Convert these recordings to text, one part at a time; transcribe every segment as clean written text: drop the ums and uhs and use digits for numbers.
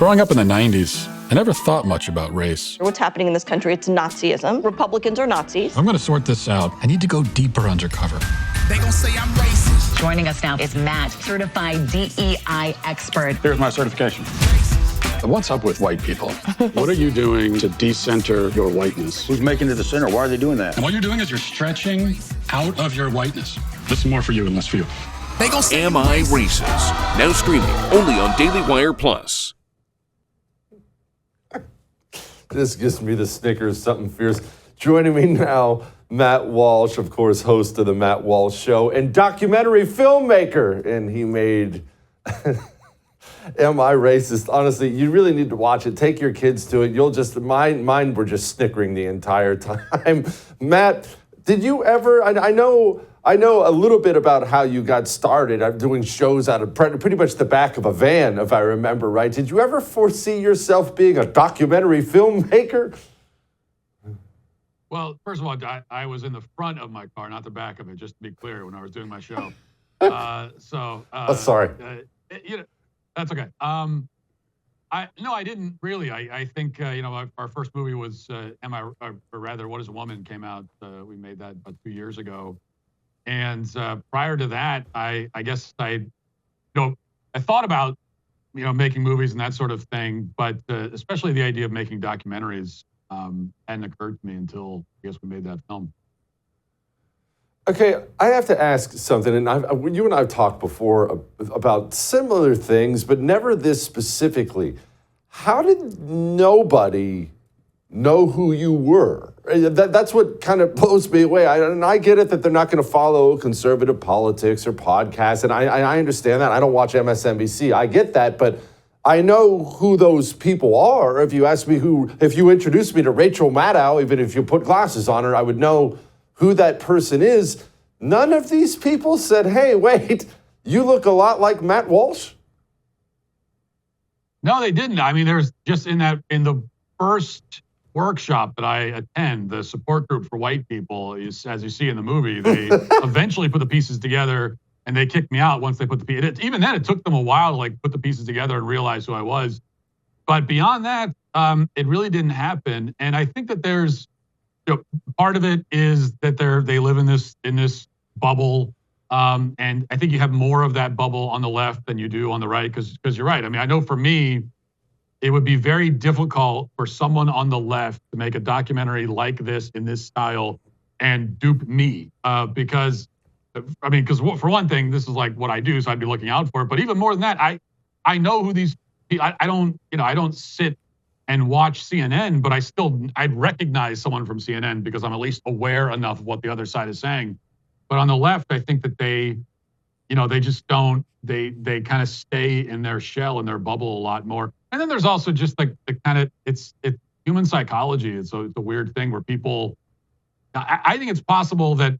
Growing up in the 90s, I never thought much about race. What's happening in this country, it's Nazism. Republicans are Nazis. I'm going to sort this out. I need to go deeper undercover. They gonna say I'm racist. Joining us now is Matt, certified DEI expert. Here's my certification. What's up with white people? What are you doing to decenter your whiteness? Who's making it the center? Why are they doing that? And what you're doing is you're stretching out of your whiteness. This is more for you and less for you. They gonna say Am I Racist? Now streaming only on Daily Wire Plus. This gives me the Snickers, something fierce. Joining me now, Matt Walsh, of course, host of the Matt Walsh Show and documentary filmmaker. And he made Am I Racist? Honestly, you really need to watch it. Take your kids to it. You'll just, mine were just snickering the entire time. Matt, did you ever, I know a little bit about how you got started. I'm doing shows out of pretty much the back of a van, if I remember right. Did you ever foresee yourself being a documentary filmmaker? Well, first of all, I was in the front of my car, not the back of it, just to be clear, when I was doing my show. Oh, sorry. That's okay. No, I didn't really. I think, our first movie was, What is a Woman came out. We made that about 2 years ago. And prior to that, I guess I thought about, making movies and that sort of thing, but especially the idea of making documentaries hadn't occurred to me until I guess we made that film. Okay, I have to ask something, and you and I have talked before about similar things, but never this specifically. How did nobody know who you were? That's what kind of blows me away. I get it that they're not going to follow conservative politics or podcasts, and I understand that. I don't watch MSNBC. I get that, but I know who those people are. If you ask me if you introduced me to Rachel Maddow, even if you put glasses on her, I would know who that person is. None of these people said, hey, wait, you look a lot like Matt Walsh? No, they didn't. I mean, there's just in the first workshop that I attend, the support group for white people, is, as you see in the movie, they eventually put the pieces together and they kicked me out once they put the pieces. Even then, it took them a while to put the pieces together and realize who I was. But beyond that, it really didn't happen. And I think that there's, part of it is that they live in this bubble. And I think you have more of that bubble on the left than you do on the right, because you're right. I mean, I know for me, it would be very difficult for someone on the left to make a documentary like this in this style and dupe me, because for one thing, this is like what I do, so I'd be looking out for it. But even more than that, I know who these people. I don't sit and watch CNN, but I'd recognize someone from CNN because I'm at least aware enough of what the other side is saying. But on the left, I think that they just don't. They kind of stay in their shell, in their bubble a lot more. And then there's also just the kind of it's human psychology. It's a weird thing where people. I think it's possible that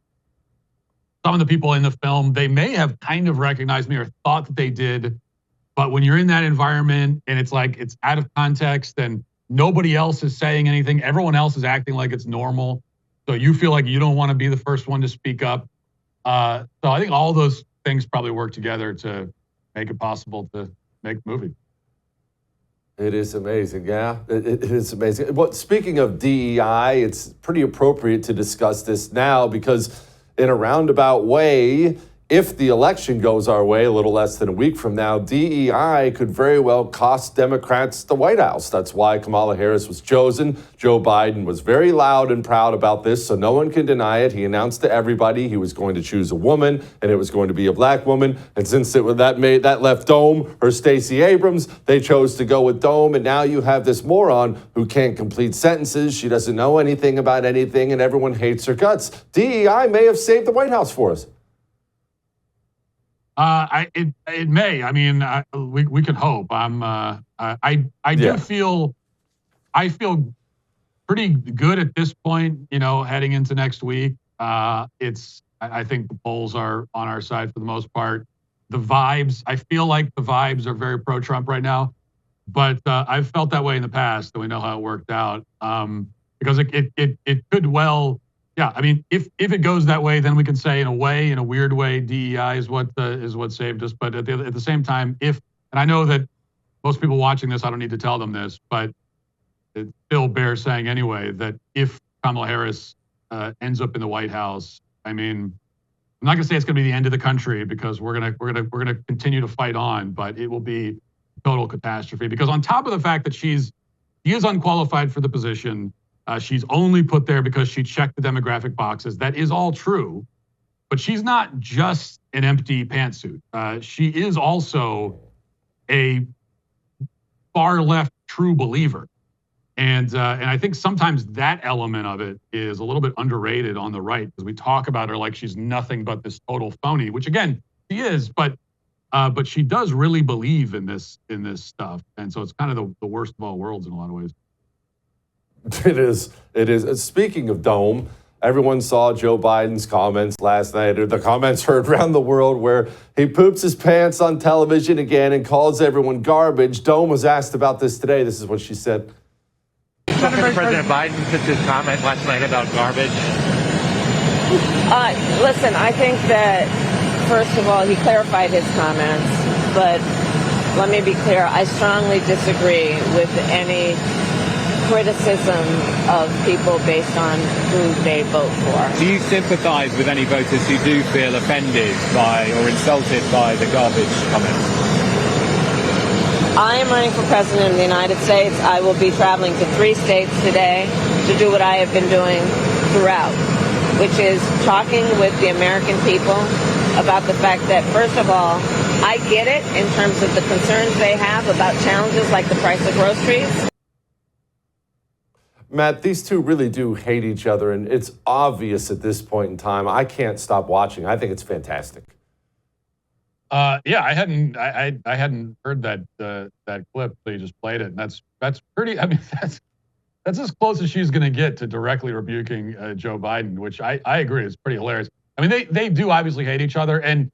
some of the people in the film, they may have kind of recognized me or thought that they did, but when you're in that environment and it's out of context and nobody else is saying anything, everyone else is acting like it's normal, so you feel like you don't want to be the first one to speak up. So I think all those things probably work together to make it possible to make a movie. It is amazing, yeah. It is amazing. Well, speaking of DEI, it's pretty appropriate to discuss this now because in a roundabout way, if the election goes our way a little less than a week from now, DEI could very well cost Democrats the White House. That's why Kamala Harris was chosen. Joe Biden was very loud and proud about this, so no one can deny it. He announced to everybody he was going to choose a woman, and it was going to be a black woman. And since that left Dome or Stacey Abrams, they chose to go with Dome. And now you have this moron who can't complete sentences. She doesn't know anything about anything, and everyone hates her guts. DEI may have saved the White House for us. It may. I mean, we can hope. I feel pretty good at this point. Heading into next week. I think the polls are on our side for the most part. The vibes. I feel like the vibes are very pro-Trump right now, but I've felt that way in the past, and we know how it worked out. Because it could well. Yeah, I mean, if it goes that way, then we can say in a weird way, DEI is what saved us. But at the same time, and I know that most people watching this, I don't need to tell them this, but it still bears saying anyway that if Kamala Harris ends up in the White House, I mean, I'm not going to say it's going to be the end of the country because we're going to continue to fight on, but it will be total catastrophe because on top of the fact that she is unqualified for the position, she's only put there because she checked the demographic boxes. That is all true, but she's not just an empty pantsuit. She is also a far left true believer. And I think sometimes that element of it is a little bit underrated on the right because we talk about her like she's nothing but this total phony, which again, she is, but she does really believe in this stuff. And so it's kind of the worst of all worlds in a lot of ways. It is. Speaking of Dome, everyone saw Joe Biden's comments last night, or the comments heard around the world where he poops his pants on television again and calls everyone garbage. Dome was asked about this today. This is what she said. President Biden since his comment last night about garbage? Listen, I think that, first of all, he clarified his comments, but let me be clear. I strongly disagree with any criticism of people based on who they vote for. Do you sympathize with any voters who do feel offended by or insulted by the garbage comments? I am running for president of the United States. I will be traveling to 3 states today to do what I have been doing throughout, which is talking with the American people about the fact that, first of all, I get it in terms of the concerns they have about challenges like the price of groceries. Matt, these two really do hate each other, and it's obvious at this point in time. I can't stop watching. I think it's fantastic. Yeah, I hadn't heard that clip, so you just played it, and that's pretty. I mean, that's as close as she's going to get to directly rebuking Joe Biden, which I agree is pretty hilarious. I mean, they do obviously hate each other, and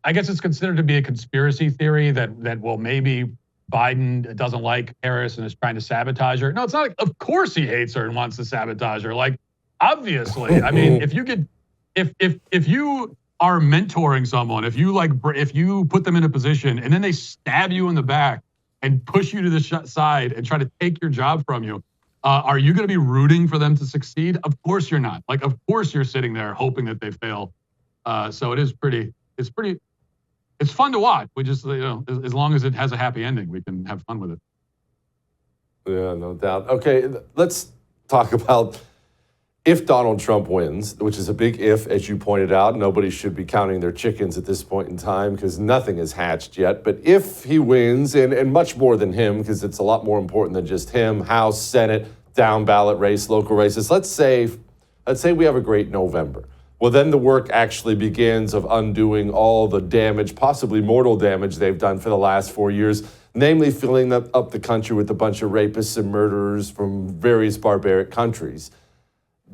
I guess it's considered to be a conspiracy theory that well maybe Biden doesn't like Harris and is trying to sabotage her. No, it's not. Like, of course he hates her and wants to sabotage her. Like, obviously, I mean, if you are mentoring someone, if you put them in a position and then they stab you in the back and push you to the side and try to take your job from you, are you going to be rooting for them to succeed? Of course you're not. Like, of course you're sitting there hoping that they fail. So it's fun to watch. We just, as long as it has a happy ending, we can have fun with it. Yeah, no doubt. Okay, let's talk about if Donald Trump wins, which is a big if, as you pointed out. Nobody should be counting their chickens at this point in time because nothing has hatched yet. But if he wins, and much more than him, because it's a lot more important than just him, House, Senate, down ballot race, local races. Let's say we have a great November. Well, then the work actually begins of undoing all the damage, possibly mortal damage they've done for the last 4 years, namely filling up the country with a bunch of rapists and murderers from various barbaric countries.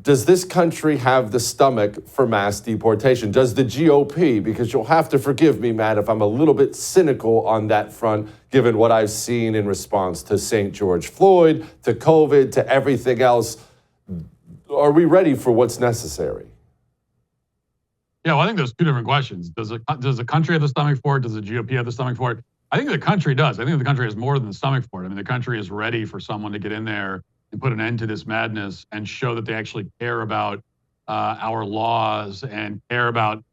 Does this country have the stomach for mass deportation? Does the GOP? Because you'll have to forgive me, Matt, if I'm a little bit cynical on that front, given what I've seen in response to St. George Floyd, to COVID, to everything else. Are we ready for what's necessary? Yeah, well, I think there's two different questions. Does the country have the stomach for it? Does the GOP have the stomach for it? I think the country does. I think the country has more than the stomach for it. I mean, the country is ready for someone to get in there and put an end to this madness and show that they actually care about our laws and care about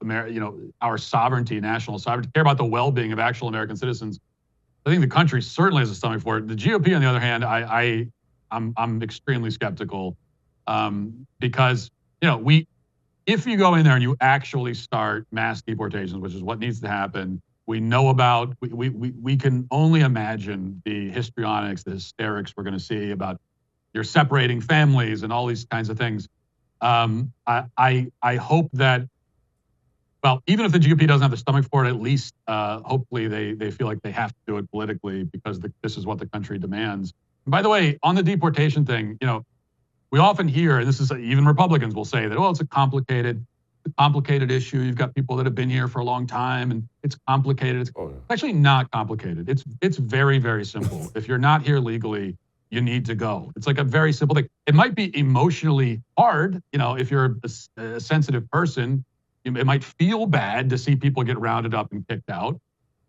our sovereignty, national sovereignty, care about the well-being of actual American citizens. I think the country certainly has a stomach for it. The GOP, on the other hand, I'm extremely skeptical because if you go in there and you actually start mass deportations, which is what needs to happen, we know about. We can only imagine the histrionics, the hysterics we're going to see about you're separating families and all these kinds of things. I hope that, well, even if the GOP doesn't have the stomach for it, at least hopefully they feel like they have to do it politically because this is what the country demands. And by the way, on the deportation thing, we often hear, and this is even Republicans will say that, it's a complicated issue. You've got people that have been here for a long time and it's complicated. It's actually not complicated. It's very, very simple. If you're not here legally, you need to go. It's like a very simple thing. It might be emotionally hard. If you're a sensitive person, it might feel bad to see people get rounded up and kicked out.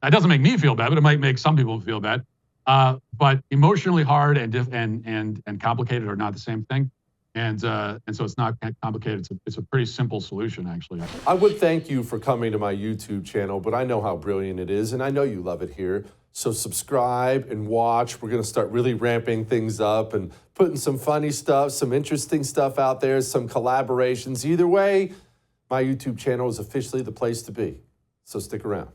That doesn't make me feel bad, but it might make some people feel bad. But emotionally hard and complicated are not the same thing. And so it's not complicated. It's a pretty simple solution, actually. I would thank you for coming to my YouTube channel, but I know how brilliant it is, and I know you love it here. So subscribe and watch. We're going to start really ramping things up and putting some funny stuff, some interesting stuff out there, some collaborations. Either way, my YouTube channel is officially the place to be. So stick around.